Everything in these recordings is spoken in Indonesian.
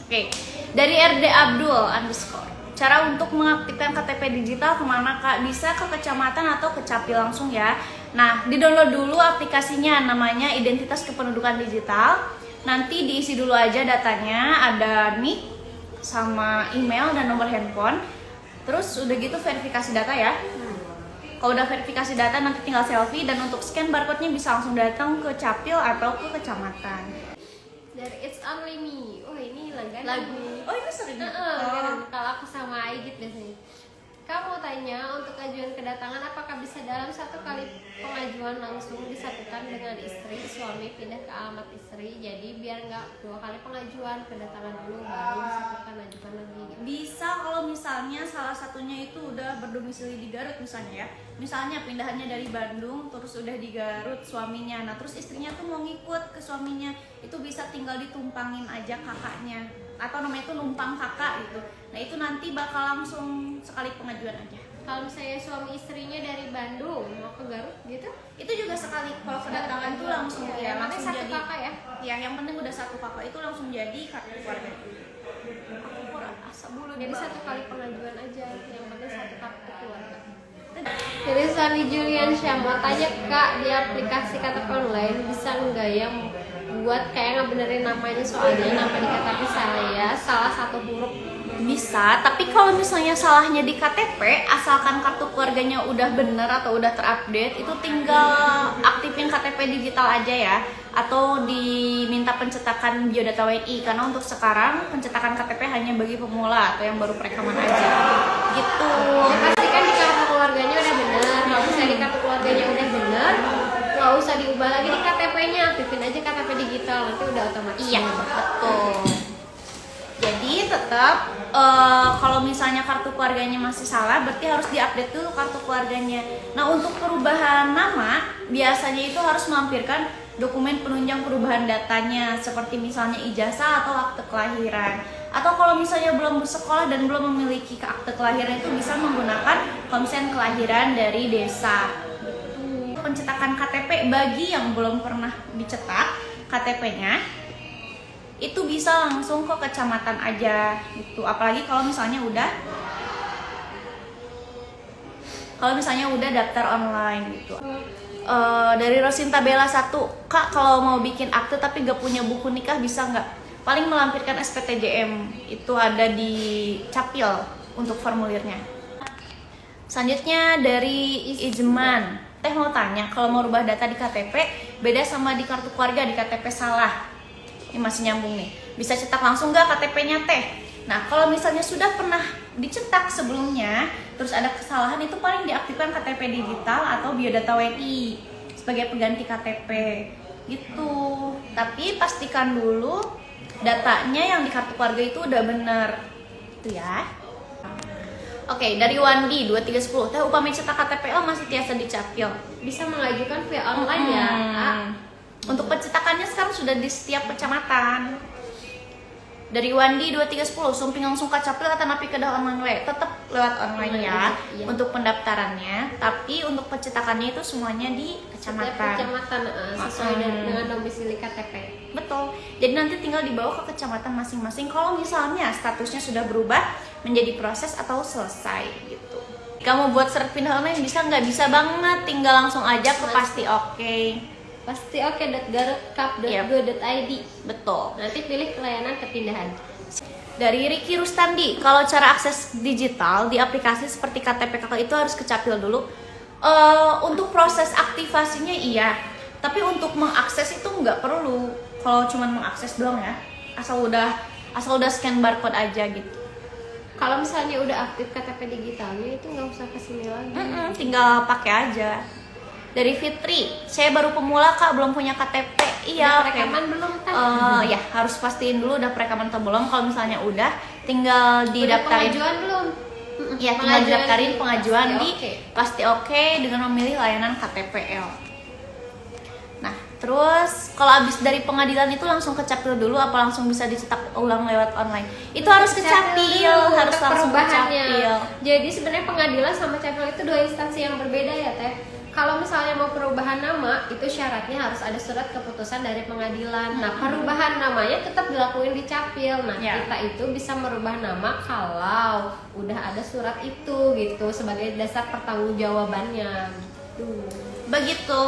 Oke, dari RD Abdul _ cara untuk mengaktifkan KTP digital kemana Kak? Bisa ke kecamatan atau ke Capil langsung ya. Nah, di-download dulu aplikasinya, namanya Identitas Kependudukan Digital. Nanti diisi dulu aja datanya, ada nick sama email dan nomor handphone. Terus udah gitu verifikasi data ya. Kalau udah verifikasi data nanti tinggal selfie, dan untuk scan barcode-nya bisa langsung datang ke Capil atau ke kecamatan. Dari It's Only Me. Oh, ini langganan Lagu. Oh, ini sering. Kalau aku sama Aigit biasanya. Kamu mau tanya, untuk ajuan kedatangan apakah bisa dalam satu kali pengajuan langsung disatukan dengan istri, suami pindah ke alamat istri, jadi biar nggak 2 kali pengajuan, kedatangan dulu baru disatukan ajukan lagi. Bisa kalau misalnya salah satunya itu udah berdomisili di Garut misalnya ya. Misalnya pindahannya dari Bandung terus udah di Garut suaminya. Nah, terus istrinya tuh mau ngikut ke suaminya. Itu bisa tinggal ditumpangin aja kakaknya. Atau namanya itu numpang kakak gitu. Nah, itu nanti bakal langsung sekali pengajuan aja. Kalau misalnya suami istrinya dari Bandung mau ke Garut gitu, Itu juga sekali kalau kedatangan tuh langsung ya, langsung satu jadi kakak ya. Ya, yang penting udah satu kakak itu langsung jadi kartu keluarga. Aku kurang asa bulu Jadi nih, satu kali pengajuan aja, yang penting satu kartu keluarga. Jadi Sani Julian Syah mau tanya Kak, di aplikasi KTP online bisa nggak ya buat kayak ngebenerin namanya, soalnya nama di KTP saya salah satu huruf. Bisa, tapi kalau misalnya salahnya di KTP, asalkan kartu keluarganya udah bener atau udah terupdate, itu tinggal aktifin KTP digital aja ya, atau diminta pencetakan biodata WNI, karena untuk sekarang pencetakan KTP hanya bagi pemula atau yang baru perekaman aja gitu. Ya, pastikan di kartu keluarganya udah bener. Kalau misalnya di kartu keluarganya udah bener, nggak usah diubah lagi di KTP-nya, aktifin aja KTP digital, nanti udah otomatis. Iya, betul. Jadi tetap kalau misalnya kartu keluarganya masih salah, berarti harus diupdate dulu kartu keluarganya. Nah, untuk perubahan nama biasanya itu harus melampirkan dokumen penunjang perubahan datanya, seperti misalnya ijazah atau akte kelahiran. Atau kalau misalnya belum bersekolah dan belum memiliki akte kelahiran, itu bisa menggunakan konsen kelahiran dari desa. Pencetakan KTP bagi yang belum pernah dicetak KTP-nya, itu bisa langsung ke kecamatan aja gitu. Apalagi kalau misalnya udah daftar online gitu. Dari Rosinta Bella 1, Kak, kalau mau bikin akte tapi gak punya buku nikah bisa nggak? Paling melampirkan SPTJM, itu ada di Capil untuk formulirnya. Selanjutnya dari Izman, Teh mau tanya, kalau mau rubah data di KTP beda sama di kartu keluarga, di KTP salah. Ini masih nyambung nih. Bisa cetak langsung nggak KTP-nya Teh? Nah, kalau misalnya sudah pernah dicetak sebelumnya, terus ada kesalahan, itu paling diaktifkan KTP digital atau biodata WNI sebagai pengganti KTP gitu. Tapi pastikan dulu datanya yang di kartu keluarga itu udah bener itu ya. Oke, dari Wandi 2310, Teh upami cetak KTPL masih tiasa dicapil. Bisa mengajukan via online ya Kak. Untuk pencetakannya sekarang sudah di setiap kecamatan. Dari Wandi 2310, sumping langsung ke Capil atau napi kedah online we? Tetap lewat online ya, iya. untuk pendaftarannya. Tapi untuk pencetakannya itu semuanya di Setiap kecamatan. kecamatan sesuai dengan domisili KTP. Betul. Jadi nanti tinggal dibawa ke kecamatan masing-masing. Kalau misalnya statusnya sudah berubah menjadi proses atau selesai gitu. Kamu buat surat pindah online bisa nggak? Bisa banget. Tinggal langsung aja ke Pasti Oke. Pasti oke.garutcup.go.id. Betul. Nanti pilih layanan kepindahan. Dari Ricky Rustandi, kalau cara akses digital di aplikasi seperti KTP Kakak itu harus ke Capil dulu. Untuk proses aktivasinya iya, tapi untuk mengakses itu nggak perlu. Kalau cuma mengakses doang ya, asal udah scan barcode aja gitu. Kalau misalnya udah aktif KTP digitalnya itu nggak usah kesini lagi. Tinggal pakai aja. Dari Fitri, saya baru pemula Kak, belum punya KTP. Iya, Udah perekaman belum kan? Ya harus pastiin dulu udah perekaman atau belum. Kalau misalnya udah, tinggal didaftarin. Pengajuan belum? Ya, tinggal didaftarin pengajuan di Pasti Pasti Oke dengan memilih layanan KTPL. Nah, terus kalau abis dari pengadilan itu langsung ke Capil dulu apa langsung bisa dicetak ulang lewat online? Itu harus ke Capil, harus langsung ke Capil. Jadi sebenarnya pengadilan sama Capil itu 2 instansi yang berbeda ya Teh. kalau misalnya mau perubahan nama itu syaratnya harus ada surat keputusan dari pengadilan. Nah, perubahan namanya tetap dilakuin di Capil. Nah, Ya. kita itu bisa merubah nama kalau udah ada surat itu gitu sebagai dasar pertanggungjawabannya gitu. Begitu.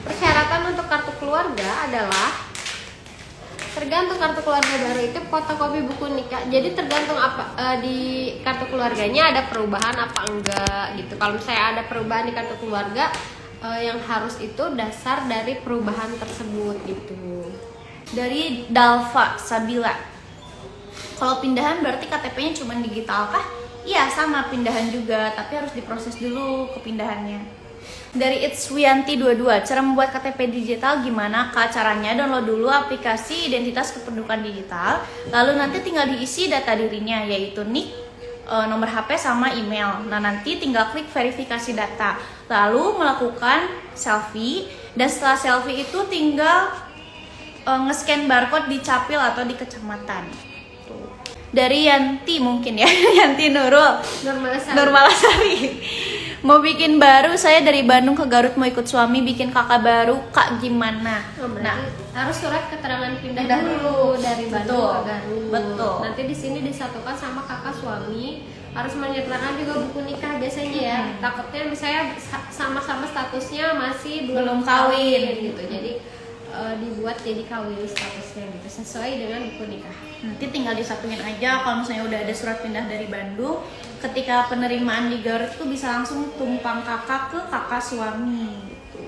Persyaratan untuk kartu keluarga adalah tergantung kartu keluarga baru itu fotokopi buku nikah. Jadi tergantung apa di kartu keluarganya ada perubahan apa enggak gitu. Kalau misalnya ada perubahan di kartu keluarga yang harus itu dasar dari perubahan tersebut gitu. Dari Dalva Sabila. Kalau pindahan berarti KTP-nya cuma digital kah? Iya, sama pindahan juga, tapi harus diproses dulu kepindahannya. Dari It's Wianti 22, cara membuat KTP digital gimana Kak? Caranya download dulu aplikasi identitas kependudukan digital, lalu nanti tinggal diisi data dirinya, yaitu NIK, nomor HP sama email. Nah, nanti tinggal klik verifikasi data, lalu melakukan selfie, dan setelah selfie itu tinggal nge-scan barcode di Capil atau di kecamatan. Tuh. Dari Yanti mungkin ya, Yanti Nurul Nurmalasari. Mau bikin baru, saya dari Bandung ke Garut mau ikut suami bikin kakak baru, Kak gimana? Nah, harus surat keterangan pindah dulu dari Bandung ke Garut. Betul. Nanti di sini disatukan sama kakak suami, harus menyertakan juga buku nikah biasanya ya. Takutnya misalnya sama-sama statusnya masih belum kawin gitu. Jadi dibuat jadi kawin statusnya gitu sesuai dengan buku nikah. Nanti tinggal disatuin aja. Kalau misalnya udah ada surat pindah dari Bandung, ketika penerimaan di Garut tuh bisa langsung tumpang kakak ke kakak suami gitu.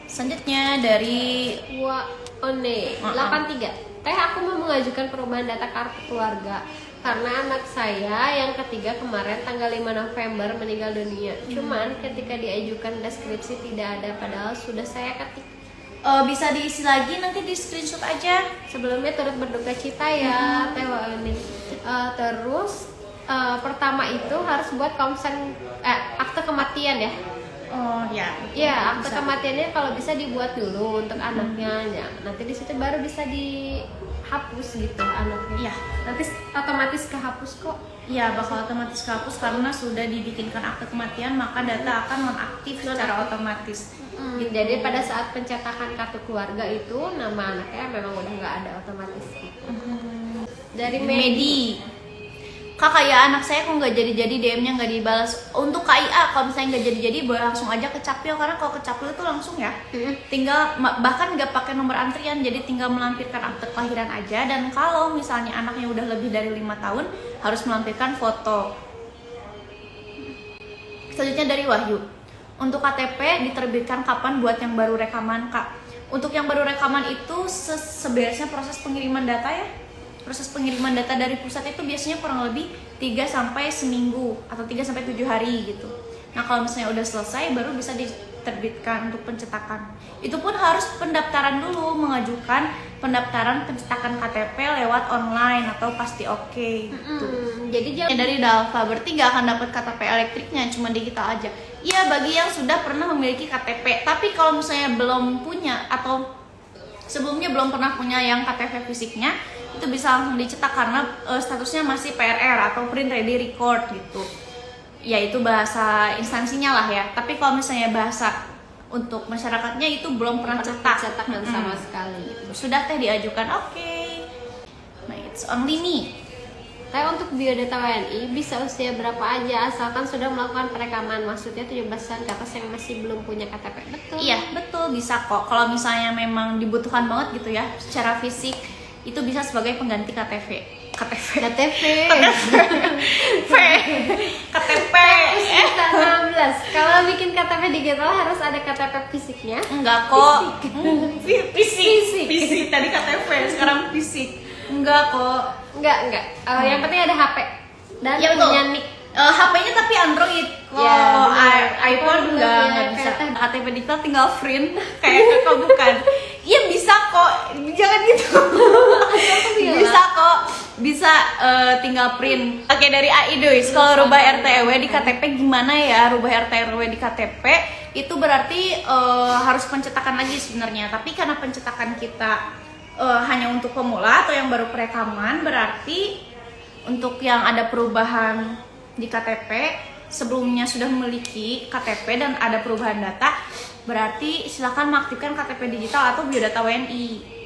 Selanjutnya dari One 83. Aku mau mengajukan perubahan data kartu keluarga karena anak saya yang ketiga kemarin tanggal 5 November meninggal dunia. Cuman ketika diajukan deskripsi tidak ada, padahal sudah saya ketik. Bisa diisi lagi, nanti di screenshot aja. Sebelumnya turut berduka cita ya Teh Wauni. Terus pertama itu harus buat konsen akte kematian ya. Oh ya. Ya, akte Bisa. kematiannya kalau bisa dibuat dulu untuk anaknya. Ya, nanti di situ baru bisa dihapus gitu anaknya. Iya. Nanti otomatis kehapus kok. Iya, bakal otomatis kehapus karena sudah dibikinkan akte kematian, maka data akan nonaktif secara otomatis. Gitu. Jadi pada saat pencetakan kartu keluarga itu nama anaknya memang udah nggak ada otomatis gitu. Dari Medi. Kak, kayak anak saya kok nggak jadi-jadi DM-nya nggak dibalas. Untuk KIA kalau misalnya nggak jadi-jadi boleh langsung aja ke Capil, karena kalau ke Capil itu langsung ya. Tinggal bahkan nggak pakai nomor antrian, jadi tinggal melampirkan akte kelahiran aja. Dan kalau misalnya anaknya udah lebih dari 5 tahun harus melampirkan foto. Selanjutnya dari Wahyu. Untuk KTP diterbitkan kapan buat yang baru rekaman, Kak? Untuk yang baru rekaman itu sebenarnya proses pengiriman data ya. Proses pengiriman data dari pusat itu biasanya kurang lebih 3 sampai seminggu atau 3 sampai 7 hari gitu. Nah, kalau misalnya udah selesai baru bisa diterbitkan untuk pencetakan. Itu pun harus pendaftaran dulu, mengajukan pendaftaran pencetakan KTP lewat online atau pasti oke. Gitu. Jadi jangan Dari Dalva, berarti nggak akan dapat KTP elektriknya, cuma digital aja. Iya, bagi yang sudah pernah memiliki KTP, tapi kalau misalnya belum punya atau sebelumnya belum pernah punya yang KTP fisiknya, itu bisa langsung dicetak karena statusnya masih PRR atau print ready record gitu. Ya itu bahasa instansinya lah ya. Tapi kalau misalnya bahasa untuk masyarakatnya itu belum pernah cetak. cetakan sama sekali gitu. Sudah teh diajukan, oke. Nah, it's only me. Tapi untuk biodata WNI bisa usia berapa aja asalkan sudah melakukan perekaman, maksudnya 17 tahun ke atas yang masih belum punya KTP. Betul. Iya, betul, bisa kok. Kalau misalnya memang dibutuhkan banget gitu ya, secara fisik itu bisa sebagai pengganti KTP. Usia 16. Kalau bikin KTP digital harus ada KTP fisiknya. Enggak kok. Fisik. Tadi KTP, sekarang fisik. Enggak kok. Enggak. Yang penting ada HP dan Ya, betul. punya NIK. HP-nya tapi Android. Ya, iPhone bener. nggak bisa. KTP digital tinggal print kayak kakak bukan. Iya bisa kok, jangan gitu. Bisa kok, bisa tinggal print. Oke, dari Aidois, kalau rubah RT RW di KTP gimana ya? Rubah RT RW di KTP itu berarti harus pencetakan lagi sebenarnya. Tapi karena pencetakan kita hanya untuk pemula atau yang baru perekaman, berarti untuk yang ada perubahan di KTP sebelumnya sudah memiliki KTP dan ada perubahan data, berarti silakan mengaktifkan KTP digital atau biodata WNI.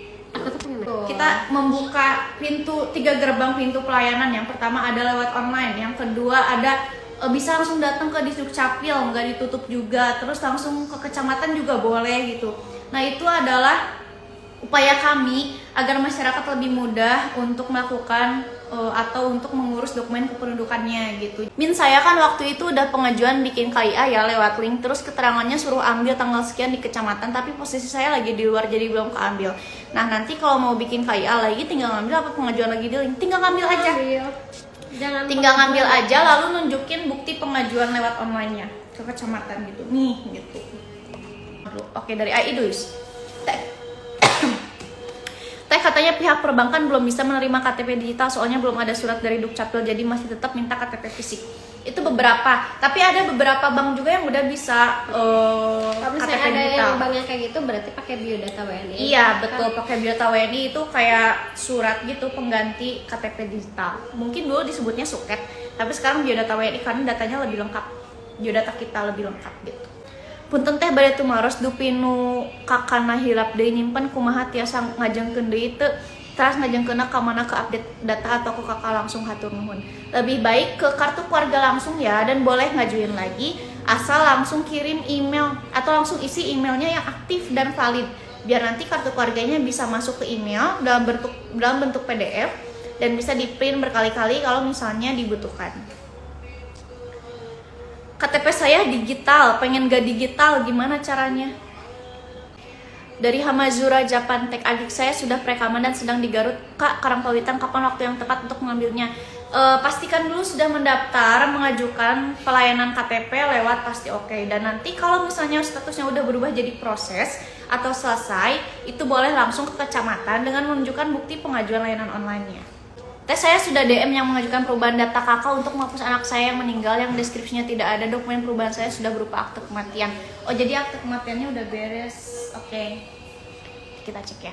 Kita membuka 3 gerbang pintu pelayanan. Yang pertama ada lewat online, yang kedua ada bisa langsung datang ke Disdukcapil, nggak ditutup juga, terus langsung ke kecamatan juga boleh gitu. Nah, itu adalah upaya kami agar masyarakat lebih mudah untuk melakukan atau untuk mengurus dokumen kependudukannya gitu. Saya kan waktu itu udah pengajuan bikin KIA ya lewat link, terus keterangannya suruh ambil tanggal sekian di kecamatan, tapi posisi saya lagi di luar jadi belum keambil. Nah, nanti kalau mau bikin KIA lagi tinggal ngambil apa pengajuan lagi di link, tinggal ngambil aja. Tinggal ngambil aja lalu nunjukin bukti pengajuan lewat online-nya ke kecamatan gitu. Nih gitu. Oke, dari Aidus. Teh katanya pihak perbankan belum bisa menerima KTP digital soalnya belum ada surat dari Dukcapil, jadi masih tetap minta KTP fisik. Itu beberapa, tapi ada beberapa bank juga yang udah bisa kalau KTP misalnya ada digital. yang bank yang kayak gitu berarti pakai biodata WNI. Iya betul, pakai biodata WNI itu kayak surat gitu pengganti KTP digital. Mungkin dulu disebutnya suket, tapi sekarang biodata WNI karena datanya lebih lengkap, biodata kita lebih lengkap gitu. Punten teh bade tumaros dupinu kakana hilap deui nyimpen kumaha tiasa ngajengkeun deui teu teras ngajengkeunna ka mana ke update data atau ke kakak langsung hatur nuhun. Lebih baik ke kartu keluarga langsung ya, dan boleh ngajuin lagi asal langsung kirim email atau langsung isi emailnya yang aktif dan valid biar nanti kartu keluarganya bisa masuk ke email dalam bentuk PDF dan bisa di-print berkali-kali kalau misalnya dibutuhkan. KTP saya digital, pengen gak digital gimana caranya? Dari Hamazura Japantek, adik saya sudah perekaman dan sedang di Garut. Kak, Karangpawitan kapan waktu yang tepat untuk mengambilnya? Pastikan dulu sudah mendaftar, mengajukan pelayanan KTP lewat pasti oke. Dan nanti kalau misalnya statusnya udah berubah jadi proses atau selesai, itu boleh langsung ke kecamatan dengan menunjukkan bukti pengajuan layanan online-nya. Saya sudah DM yang mengajukan perubahan data kakak untuk menghapus anak saya yang meninggal yang deskripsinya tidak ada. Dokumen perubahan saya sudah berupa akte kematian. Oh, jadi akte kematiannya udah beres. Oke. Kita cek ya.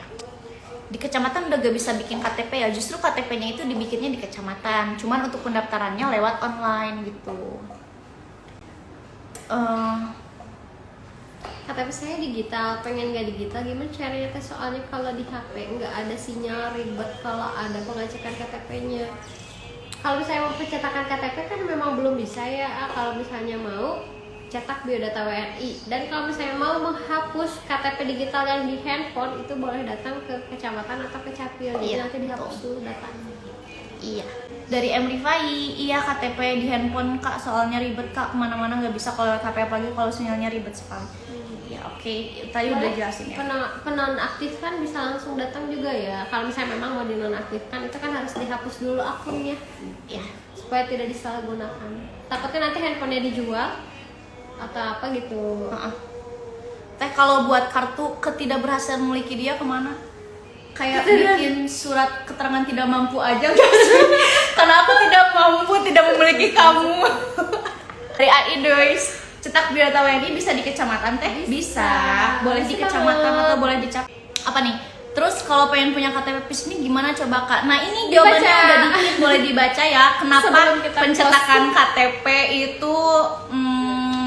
Di kecamatan udah gak bisa bikin KTP ya. Justru KTP-nya itu dibikinnya di kecamatan. Cuman untuk pendaftarannya lewat online gitu. KTP saya digital, pengen nggak digital gimana caranya teh, soalnya kalau di HP nggak ada sinyal, ribet kalau ada pengecekan KTP-nya. Kalau misalnya mau pencetakan KTP kan memang belum bisa ya. Kalau misalnya mau cetak biodata WNI, dan kalau misalnya mau menghapus KTP digital yang di handphone itu boleh datang ke kecamatan atau ke Capil, jadi nanti dihapus dulu datanya. Iya. Dari M. Rifai, iya KTP di handphone kak, soalnya ribet kak, kemana-mana nggak bisa kalau lewat HP, apalagi kalau sinyalnya ribet sekali. Ya oke, tadi udah jelasin ya. Penonaktifkan bisa langsung datang juga ya. Kalau misalnya memang mau dinonaktifkan itu kan harus dihapus dulu akunnya, Ya. supaya tidak disalahgunakan. Takutnya nanti handphonenya dijual atau apa gitu. Teh kalau buat kartu ketidakberhasilan memiliki dia kemana? Kayak bikin surat keterangan tidak mampu aja gak sih? Karena aku tidak mampu, tidak memiliki kamu. Dari Aidus, cetak biodata WNI bisa di kecamatan teh? Bisa. Boleh di kecamatan atau boleh di apa nih? Terus kalau pengen punya KTP fisik ini gimana coba kak? Nah ini jawabannya udah dikit, boleh dibaca ya. Kenapa pencetakan KTP itu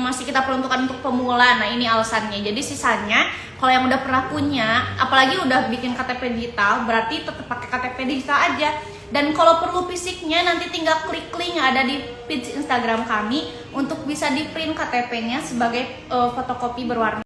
masih kita peruntukkan untuk pemula? Nah ini alasannya. Jadi sisanya kalau yang udah pernah punya, apalagi udah bikin KTP digital, berarti tetap pakai KTP digital aja. Dan kalau perlu fisiknya nanti tinggal klik link yang ada di feed Instagram kami untuk bisa di print KTP-nya sebagai fotokopi berwarna.